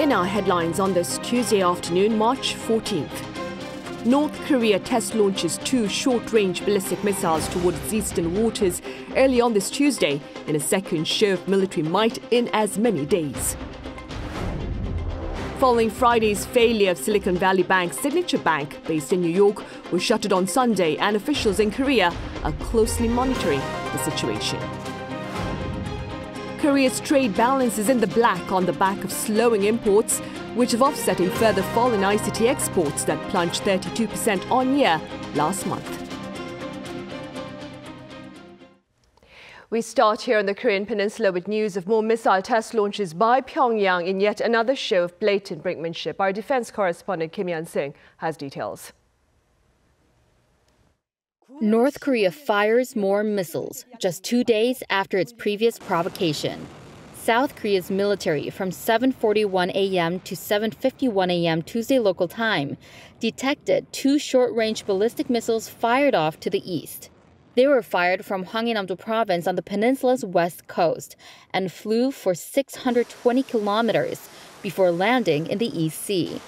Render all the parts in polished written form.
In our headlines on this Tuesday afternoon, March 14th. North Korea test launches 2 short-range ballistic missiles towards its eastern waters early on this Tuesday in a second show of military might in as many days. Following Friday's failure of Silicon Valley Bank's Signature Bank, based in New York, was shuttered on Sunday, and officials in Korea are closely monitoring the situation. Korea's trade balance is in the black on the back of slowing imports, which have offset a further fall in ICT exports that plunged 32% on year last month. We start here on the Korean Peninsula with news of more missile test launches by Pyongyang in yet another show of blatant brinkmanship. Our defense correspondent Kim Hyun-sing has details. North Korea fires more missiles just 2 days after its previous provocation. South Korea's military, from 7:41 a.m. to 7:51 a.m. Tuesday local time, detected 2 short-range ballistic missiles fired off to the east. They were fired from Hwanghae-namdo province on the peninsula's west coast and flew for 620 kilometers before landing in the East Sea.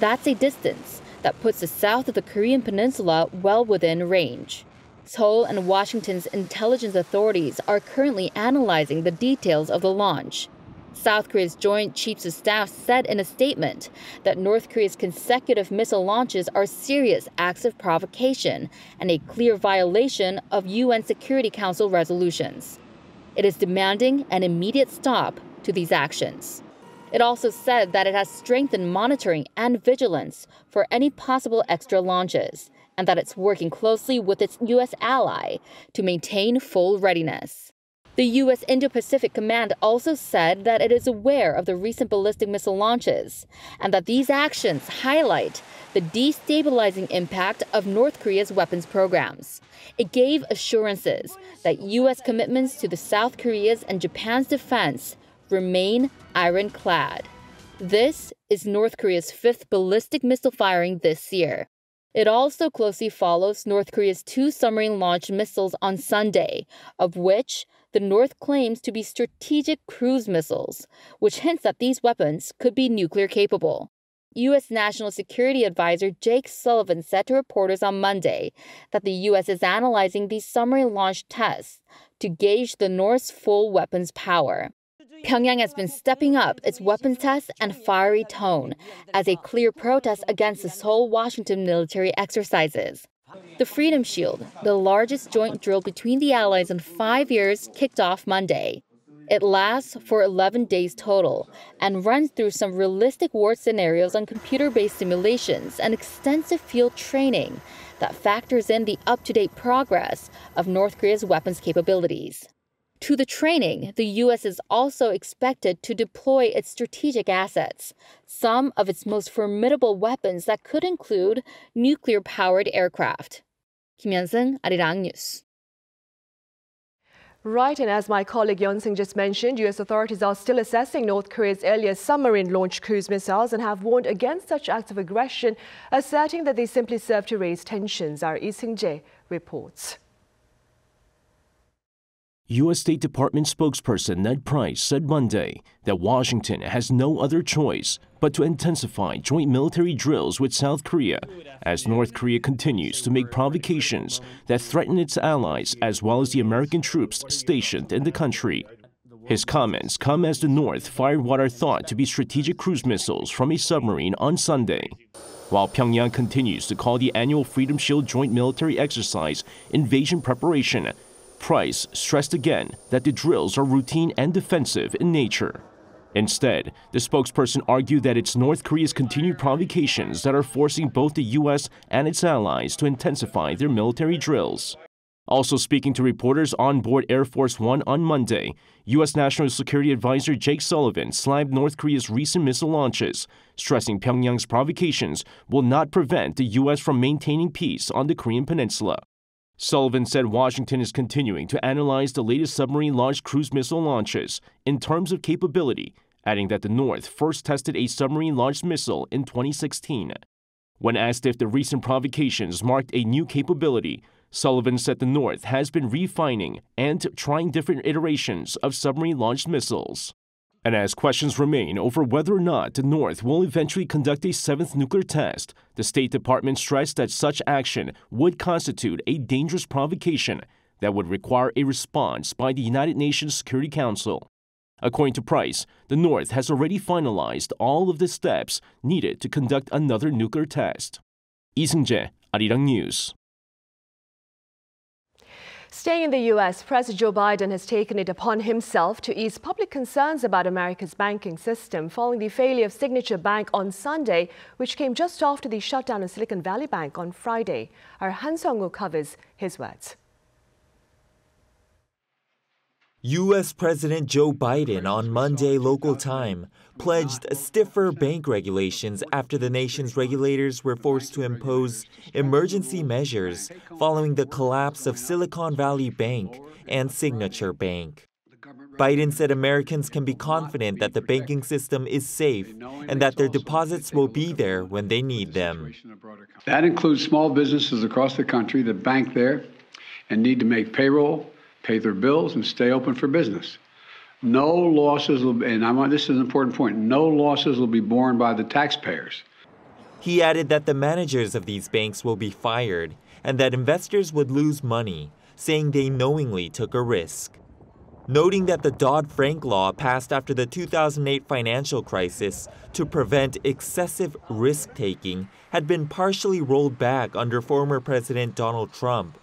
That's a distance that puts the south of the Korean peninsula well within range. Seoul and Washington's intelligence authorities are currently analyzing the details of the launch. South Korea's Joint Chiefs of Staff said in a statement that North Korea's consecutive missile launches are serious acts of provocation and a clear violation of UN Security Council resolutions. It is demanding an immediate stop to these actions. It also said that it has strengthened monitoring and vigilance for any possible extra launches, and that it's working closely with its U.S. ally to maintain full readiness. The U.S. Indo-Pacific Command also said that it is aware of the recent ballistic missile launches, and that these actions highlight the destabilizing impact of North Korea's weapons programs. It gave assurances that U.S. commitments to the South Korea's and Japan's defense remain ironclad. This is North Korea's 5th ballistic missile firing this year. It also closely follows North Korea's 2 submarine-launched missiles on Sunday, of which the North claims to be strategic cruise missiles, which hints that these weapons could be nuclear-capable. U.S. National Security Advisor Jake Sullivan said to reporters on Monday that the U.S. is analyzing these submarine-launched tests to gauge the North's full weapons power. Pyongyang has been stepping up its weapons tests and fiery tone as a clear protest against the Seoul-Washington military exercises. The Freedom Shield, the largest joint drill between the allies in 5 years, kicked off Monday. It lasts for 11 days total and runs through some realistic war scenarios on computer-based simulations and extensive field training that factors in the up-to-date progress of North Korea's weapons capabilities. To the training, the U.S. is also expected to deploy its strategic assets, some of its most formidable weapons that could include nuclear-powered aircraft. Kim Hyun-sing, Arirang News. Right, and as my colleague Hyun-sing just mentioned, U.S. authorities are still assessing North Korea's earlier submarine-launched cruise missiles and have warned against such acts of aggression, asserting that they simply serve to raise tensions. Our Lee Seung-jae reports. U.S. State Department spokesperson Ned Price said Monday that Washington has no other choice but to intensify joint military drills with South Korea as North Korea continues to make provocations that threaten its allies as well as the American troops stationed in the country. His comments come as the North fired what are thought to be strategic cruise missiles from a submarine on Sunday. While Pyongyang continues to call the annual Freedom Shield joint military exercise invasion preparation, Price stressed again that the drills are routine and defensive in nature. Instead, the spokesperson argued that it's North Korea's continued provocations that are forcing both the U.S. and its allies to intensify their military drills. Also speaking to reporters on board Air Force One on Monday, U.S. National Security Advisor Jake Sullivan slammed North Korea's recent missile launches, stressing Pyongyang's provocations will not prevent the U.S. from maintaining peace on the Korean peninsula. Sullivan said Washington is continuing to analyze the latest submarine-launched cruise missile launches in terms of capability, adding that the North first tested a submarine-launched missile in 2016. When asked if the recent provocations marked a new capability, Sullivan said the North has been refining and trying different iterations of submarine-launched missiles. And as questions remain over whether or not the North will eventually conduct a seventh nuclear test, the State Department stressed that such action would constitute a dangerous provocation that would require a response by the United Nations Security Council. According to Price, the North has already finalized all of the steps needed to conduct another nuclear test. Lee Seung-jae, Arirang News. Staying in the U.S., President Joe Biden has taken it upon himself to ease public concerns about America's banking system following the failure of Signature Bank on Sunday, which came just after the shutdown of Silicon Valley Bank on Friday. Our Han Sung-woo covers his words. U.S. President Joe Biden on Monday local time pledged stiffer bank regulations after the nation's regulators were forced to impose emergency measures following the collapse of Silicon Valley Bank and Signature Bank. Biden said Americans can be confident that the banking system is safe and that their deposits will be there when they need them. That includes small businesses across the country that bank there and need to make payroll, pay their bills, and stay open for business. No losses will be, and this is an important point, no losses will be borne by the taxpayers. He added that the managers of these banks will be fired and that investors would lose money, saying they knowingly took a risk. Noting that the Dodd-Frank law passed after the 2008 financial crisis to prevent excessive risk-taking had been partially rolled back under former President Donald Trump,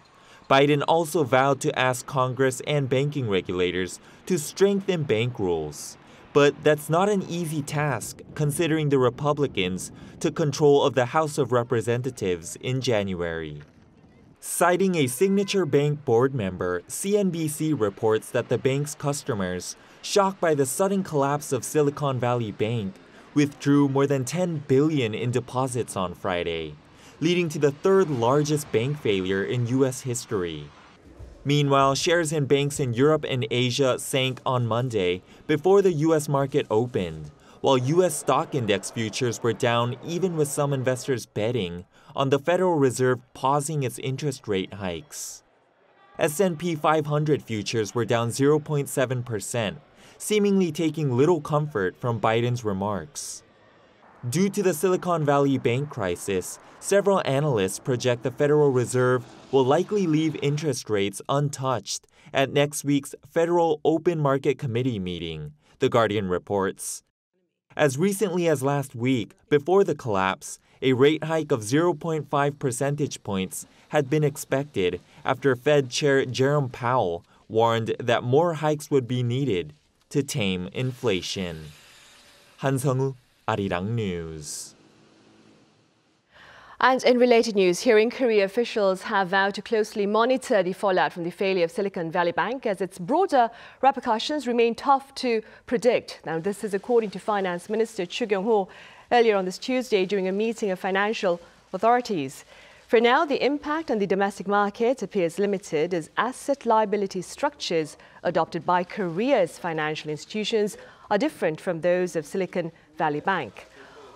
Biden also vowed to ask Congress and banking regulators to strengthen bank rules. But that's not an easy task, considering the Republicans took control of the House of Representatives in January. Citing a Signature Bank board member, CNBC reports that the bank's customers, shocked by the sudden collapse of Silicon Valley Bank, withdrew more than $10 billion in deposits on Friday, leading to the third largest bank failure in U.S. history. Meanwhile, shares in banks in Europe and Asia sank on Monday before the U.S. market opened, while U.S. stock index futures were down even with some investors betting on the Federal Reserve pausing its interest rate hikes. S&P 500 futures were down 0.7%, seemingly taking little comfort from Biden's remarks. Due to the Silicon Valley Bank crisis, several analysts project the Federal Reserve will likely leave interest rates untouched at next week's Federal Open Market Committee meeting, The Guardian reports. As recently as last week, before the collapse, a rate hike of 0.5 percentage points had been expected after Fed Chair Jerome Powell warned that more hikes would be needed to tame inflation. Han Sung-woo, Arirang News. And in related news, here in Korea, officials have vowed to closely monitor the fallout from the failure of Silicon Valley Bank as its broader repercussions remain tough to predict. Now, this is according to Finance Minister Chu Kyung-ho earlier on this Tuesday during a meeting of financial authorities. For now, the impact on the domestic market appears limited as asset liability structures adopted by Korea's financial institutions are different from those of Silicon Valley Bank.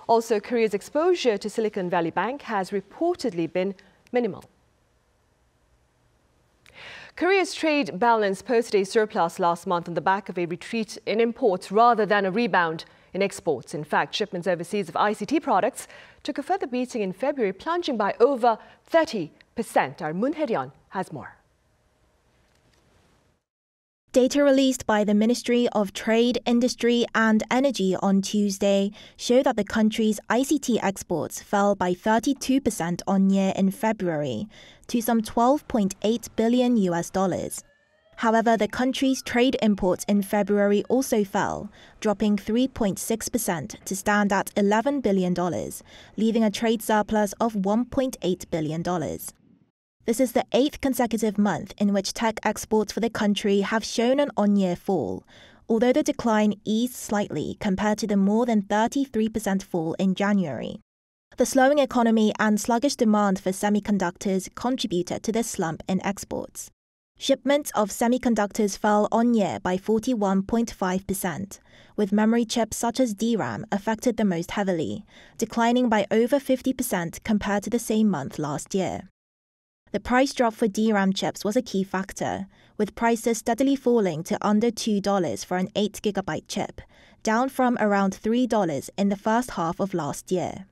Also, Korea's exposure to Silicon Valley Bank has reportedly been minimal. Korea's trade balance posted a surplus last month on the back of a retreat in imports rather than a rebound in exports. In fact, shipments overseas of ICT products took a further beating in February, plunging by over 30%. Our Moon Hye-ryun has more. Data released by the Ministry of Trade, Industry and Energy on Tuesday show that the country's ICT exports fell by 32% on-year in February to some $12.8 billion. However, the country's trade imports in February also fell, dropping 3.6% to stand at $11 billion, leaving a trade surplus of $1.8 billion. This is the 8th consecutive month in which tech exports for the country have shown an on-year fall, although the decline eased slightly compared to the more than 33% fall in January. The slowing economy and sluggish demand for semiconductors contributed to this slump in exports. Shipments of semiconductors fell on-year by 41.5%, with memory chips such as DRAM affected the most heavily, declining by over 50% compared to the same month last year. The price drop for DRAM chips was a key factor, with prices steadily falling to under $2 for an 8GB chip, down from around $3 in the first half of last year.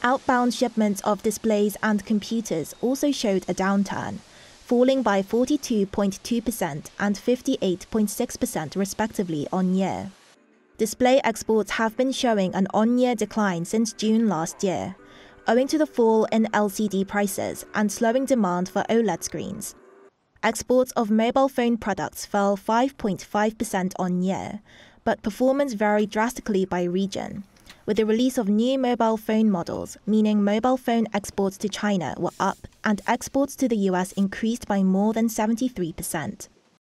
Outbound shipments of displays and computers also showed a downturn, falling by 42.2% and 58.6% respectively on-year. Display exports have been showing an on-year decline since June last year, owing to the fall in LCD prices and slowing demand for OLED screens. Exports of mobile phone products fell 5.5% on-year, but performance varied drastically by region, with the release of new mobile phone models, meaning mobile phone exports to China were up and exports to the US increased by more than 73%.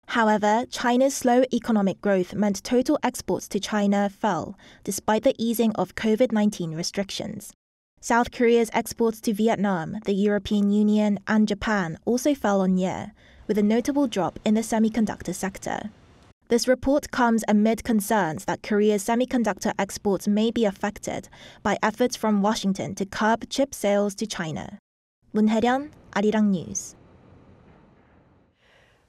However, China's slow economic growth meant total exports to China fell, despite the easing of COVID-19 restrictions. South Korea's exports to Vietnam, the European Union, and Japan also fell on year, with a notable drop in the semiconductor sector. This report comes amid concerns that Korea's semiconductor exports may be affected by efforts from Washington to curb chip sales to China. Heukharang, Arirang News.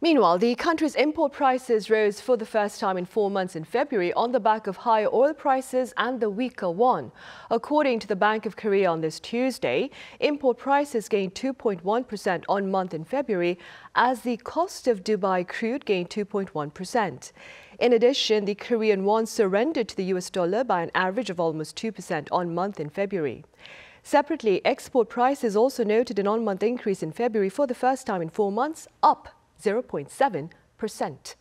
Meanwhile, the country's import prices rose for the first time in 4 months in February on the back of higher oil prices and the weaker won. According to the Bank of Korea on this Tuesday, import prices gained 2.1% on month in February, as the cost of Dubai crude gained 2.1%. In addition, the Korean won surrendered to the US dollar by an average of almost 2% on month in February. Separately, export prices also noted an on-month increase in February for the first time in 4 months, up 0.7%.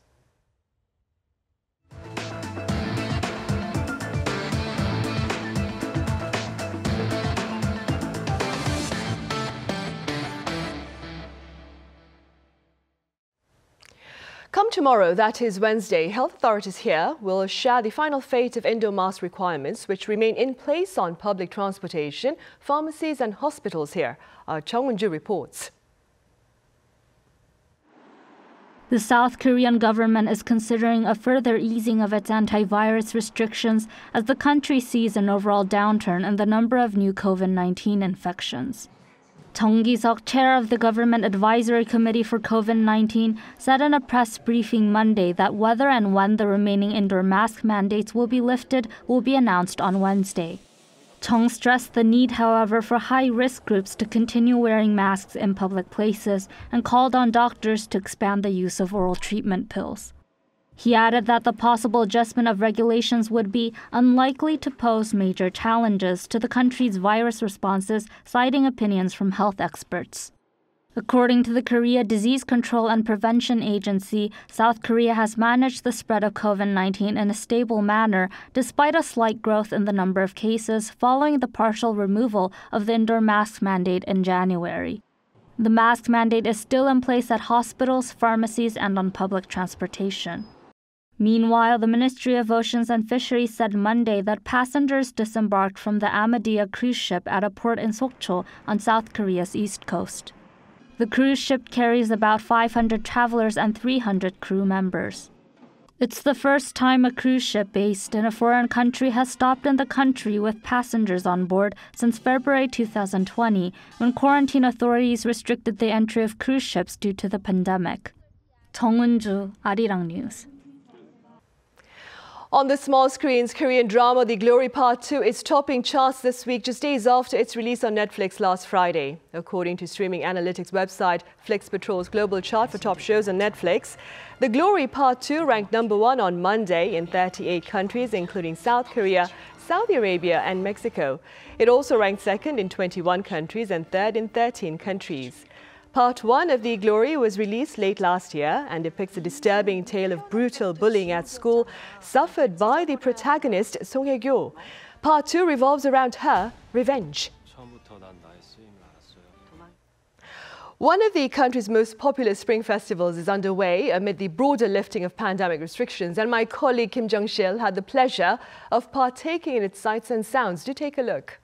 Come tomorrow, that is Wednesday, health authorities here will share the final fate of indoor mask requirements, which remain in place on public transportation, pharmacies and hospitals here. Chung Won-ju reports. The South Korean government is considering a further easing of its antivirus restrictions as the country sees an overall downturn in the number of new COVID-19 infections. Chung Gi-seok, chair of the Government Advisory Committee for COVID-19, said in a press briefing Monday that whether and when the remaining indoor mask mandates will be lifted will be announced on Wednesday. Chung stressed the need, however, for high-risk groups to continue wearing masks in public places and called on doctors to expand the use of oral treatment pills. He added that the possible adjustment of regulations would be unlikely to pose major challenges to the country's virus responses, citing opinions from health experts. According to the Korea Disease Control and Prevention Agency, South Korea has managed the spread of COVID-19 in a stable manner, despite a slight growth in the number of cases following the partial removal of the indoor mask mandate in January. The mask mandate is still in place at hospitals, pharmacies, and on public transportation. Meanwhile, the Ministry of Oceans and Fisheries said Monday that passengers disembarked from the Ahmadiyya cruise ship at a port in Sokcho on South Korea's east coast. The cruise ship carries about 500 travelers and 300 crew members. It's the first time a cruise ship based in a foreign country has stopped in the country with passengers on board since February 2020, when quarantine authorities restricted the entry of cruise ships due to the pandemic. Chung Won-ju, Arirang News. On the small screens, Korean drama The Glory Part 2 is topping charts this week, just days after its release on Netflix last Friday. According to streaming analytics website Flix Patrol's global chart for top shows on Netflix, The Glory Part 2 ranked #1 on Monday in 38 countries, including South Korea, Saudi Arabia and Mexico. It also ranked second in 21 countries and third in 13 countries. Part 1 of The Glory was released late last year and depicts a disturbing tale of brutal bullying at school suffered by the protagonist Song Hye-kyo. Part 2 revolves around her revenge. One of the country's most popular spring festivals is underway amid the broader lifting of pandemic restrictions, and my colleague Kim Jung-sil had the pleasure of partaking in its sights and sounds. Do take a look.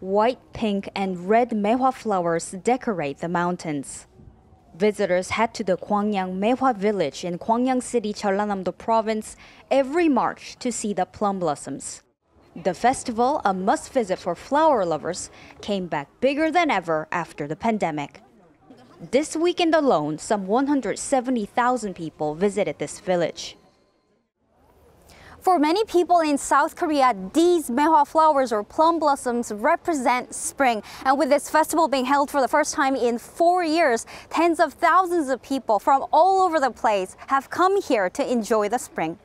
White, pink, and red Maehwa flowers decorate the mountains. Visitors head to the Gwangyang Maehwa village in Gwangyang City, Jeollanam-do province every March to see the plum blossoms. The festival, a must-visit for flower lovers, came back bigger than ever after the pandemic. This weekend alone, some 170,000 people visited this village. For many people in South Korea, these Maehwa flowers or plum blossoms represent spring. And with this festival being held for the first time in 4 years, tens of thousands of people from all over the place have come here to enjoy the spring.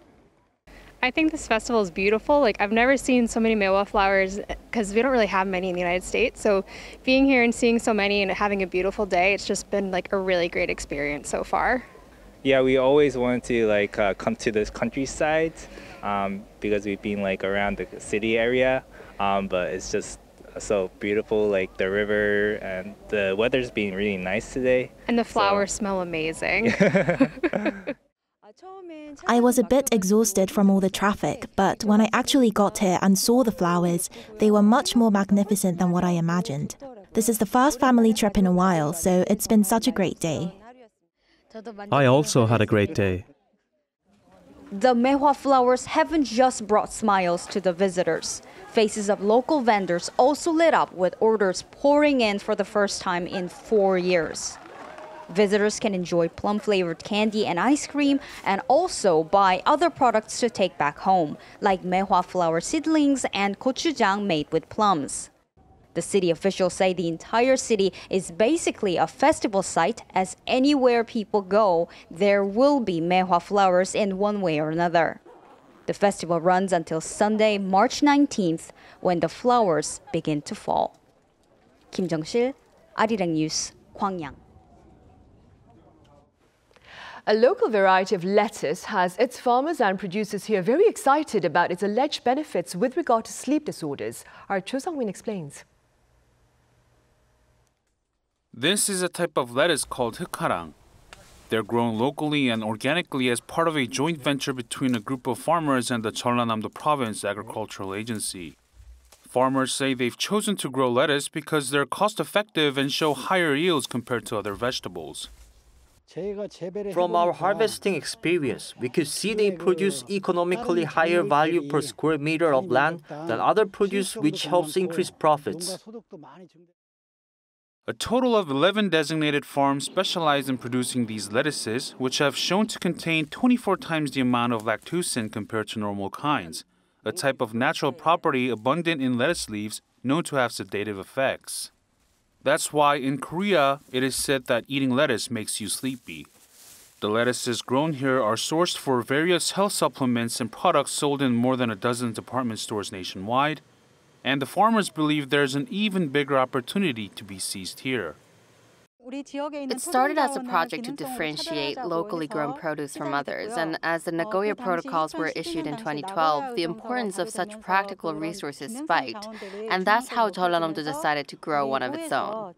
I think this festival is beautiful. I've never seen so many Maehwa flowers because we don't really have many in the United States. So being here and seeing so many and having a beautiful day, it's just been a really great experience so far. Yeah, we always wanted to come to this countryside because we've been around the city area, but it's just so beautiful, the river, and the weather's been really nice today. And the flowers smell amazing. I was a bit exhausted from all the traffic, but when I actually got here and saw the flowers, they were much more magnificent than what I imagined. This is the first family trip in a while, so it's been such a great day. I also had a great day. The Maehwa flowers haven't just brought smiles to the visitors. Faces of local vendors also lit up with orders pouring in for the first time in 4 years. Visitors can enjoy plum-flavored candy and ice cream and also buy other products to take back home, like Maehwa flower seedlings and gochujang made with plums. The city officials say the entire city is basically a festival site, as anywhere people go, there will be Maehwa flowers in one way or another. The festival runs until Sunday, March 19th, when the flowers begin to fall. Kim Jung-sil, Arirang News, Gwangyang. A local variety of lettuce has its farmers and producers here very excited about its alleged benefits with regard to sleep disorders. Our Cho Sang-win explains. This is a type of lettuce called Heukharang. They're grown locally and organically as part of a joint venture between a group of farmers and the Jeollanam-do Province Agricultural Agency. Farmers say they've chosen to grow lettuce because they're cost-effective and show higher yields compared to other vegetables. From our harvesting experience, we could see they produce economically higher value per square meter of land than other produce, which helps increase profits. A total of 11 designated farms specialize in producing these lettuces, which have shown to contain 24 times the amount of lactucin compared to normal kinds, a type of natural property abundant in lettuce leaves known to have sedative effects. That's why in Korea, it is said that eating lettuce makes you sleepy. The lettuces grown here are sourced for various health supplements and products sold in more than a dozen department stores nationwide, and the farmers believe there's an even bigger opportunity to be seized here. It started as a project to differentiate locally grown produce from others, and as the Nagoya Protocols were issued in 2012, the importance of such practical resources spiked, and that's how Jeollanam-do decided to grow one of its own.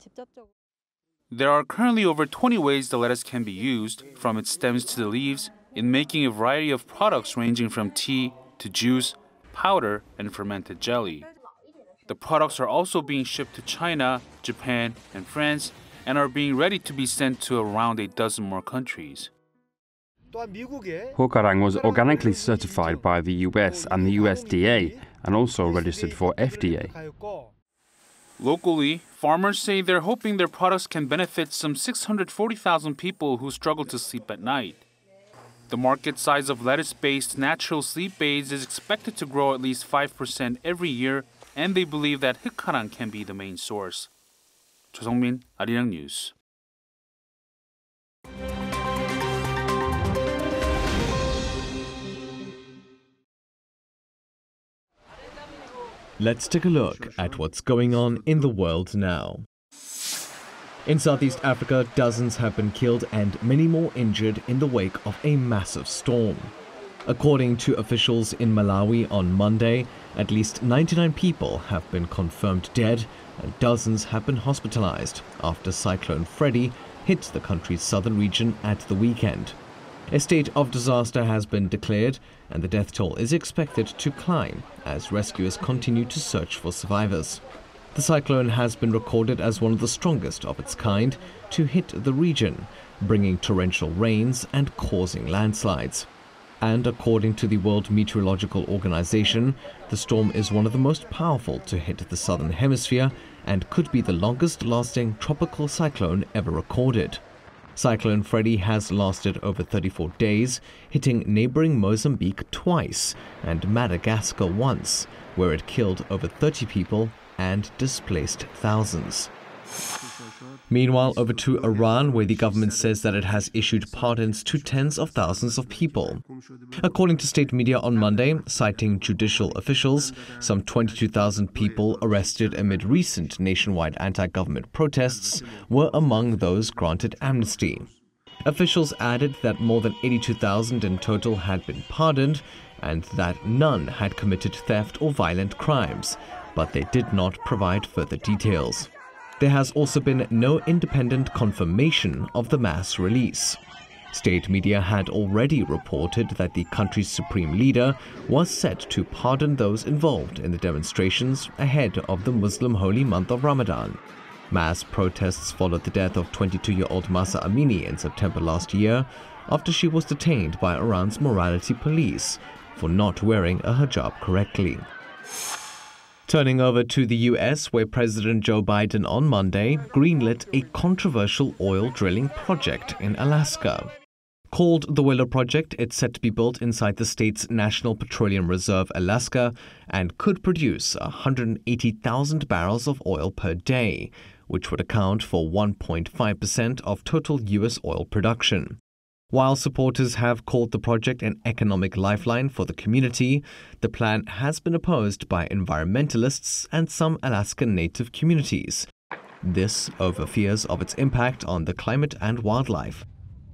There are currently over 20 ways the lettuce can be used, from its stems to the leaves, in making a variety of products ranging from tea to juice, powder, and fermented jelly. The products are also being shipped to China, Japan, and France, and are being ready to be sent to around a dozen more countries. Heukharang was organically certified by the US and the USDA, and also registered for FDA. Locally, farmers say they're hoping their products can benefit some 640,000 people who struggle to sleep at night. The market size of lettuce-based natural sleep aids is expected to grow at least 5% every year, and they believe that Heukharang can be the main source. Cho Sang-min, Arirang News. Let's take a look at what's going on in the world now. In Southeast Africa, dozens have been killed and many more injured in the wake of a massive storm. According to officials in Malawi on Monday, at least 99 people have been confirmed dead and dozens have been hospitalized after Cyclone Freddy hit the country's southern region at the weekend. A state of disaster has been declared and the death toll is expected to climb as rescuers continue to search for survivors. The cyclone has been recorded as one of the strongest of its kind to hit the region, bringing torrential rains and causing landslides. And according to the World Meteorological Organization, the storm is one of the most powerful to hit the southern hemisphere and could be the longest-lasting tropical cyclone ever recorded. Cyclone Freddy has lasted over 34 days, hitting neighboring Mozambique twice and Madagascar once, where it killed over 30 people and displaced thousands. Meanwhile, over to Iran, where the government says that it has issued pardons to tens of thousands of people. According to state media on Monday, citing judicial officials, some 22,000 people arrested amid recent nationwide anti-government protests were among those granted amnesty. Officials added that more than 82,000 in total had been pardoned and that none had committed theft or violent crimes, but they did not provide further details. There has also been no independent confirmation of the mass release. State media had already reported that the country's supreme leader was set to pardon those involved in the demonstrations ahead of the Muslim holy month of Ramadan. Mass protests followed the death of 22-year-old Mahsa Amini in September last year after she was detained by Iran's morality police for not wearing a hijab correctly. Turning over to the US, where President Joe Biden on Monday greenlit a controversial oil drilling project in Alaska. Called the Willow Project, it's set to be built inside the state's National Petroleum Reserve, Alaska, and could produce 180,000 barrels of oil per day, which would account for 1.5% of total US oil production. While supporters have called the project an economic lifeline for the community, the plan has been opposed by environmentalists and some Alaskan Native communities. This over fears of its impact on the climate and wildlife.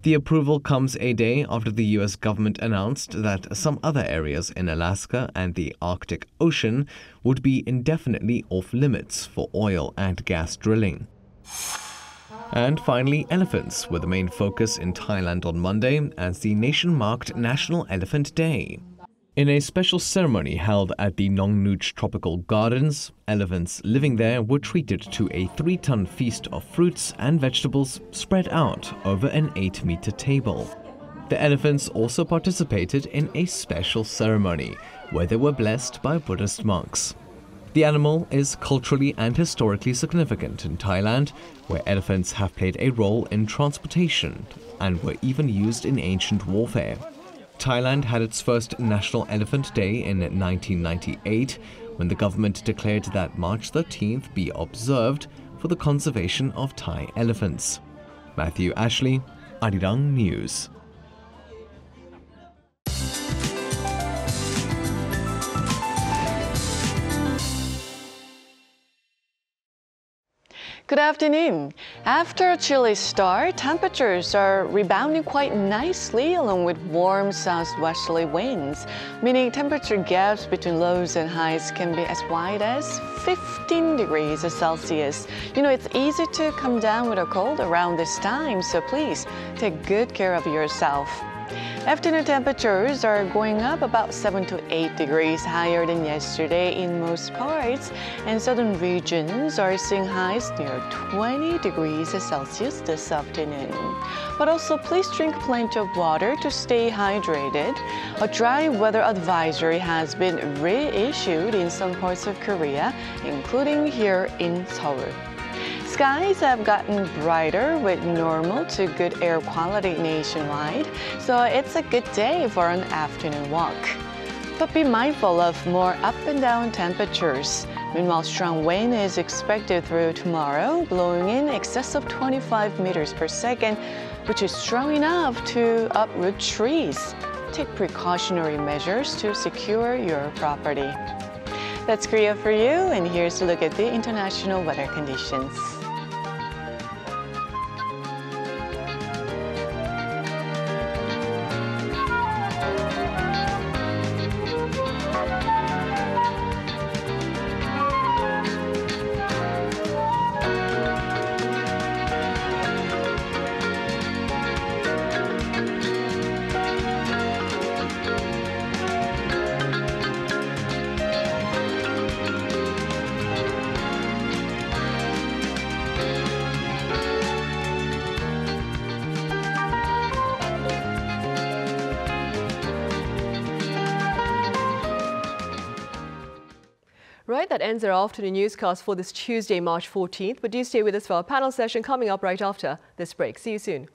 The approval comes a day after the U.S. government announced that some other areas in Alaska and the Arctic Ocean would be indefinitely off-limits for oil and gas drilling. And finally, elephants were the main focus in Thailand on Monday as the nation marked National Elephant Day. In a special ceremony held at the Nongnuch Tropical Gardens, elephants living there were treated to a 3-ton feast of fruits and vegetables spread out over an 8-meter table. The elephants also participated in a special ceremony where they were blessed by Buddhist monks. The animal is culturally and historically significant in Thailand, where elephants have played a role in transportation and were even used in ancient warfare. Thailand had its first National Elephant Day in 1998, when the government declared that March 13th be observed for the conservation of Thai elephants. Matthew Ashley, Arirang News. Good afternoon. After a chilly start, temperatures are rebounding quite nicely along with warm southwesterly winds, meaning temperature gaps between lows and highs can be as wide as 15 degrees Celsius. You know, it's easy to come down with a cold around this time, so please take good care of yourself. Afternoon temperatures are going up about 7 to 8 degrees higher than yesterday in most parts, and southern regions are seeing highs near 20 degrees Celsius this afternoon. But also please drink plenty of water to stay hydrated. A dry weather advisory has been reissued in some parts of Korea, including here in Seoul. Skies have gotten brighter with normal to good air quality nationwide, so it's a good day for an afternoon walk. But be mindful of more up and down temperatures. Meanwhile, strong wind is expected through tomorrow, blowing in excess of 25 meters per second, which is strong enough to uproot trees. Take precautionary measures to secure your property. That's Korea for you, and here's a look at the international weather conditions. Right, that ends our afternoon newscast for this Tuesday, March 14th. But do stay with us for our panel session coming up right after this break. See you soon.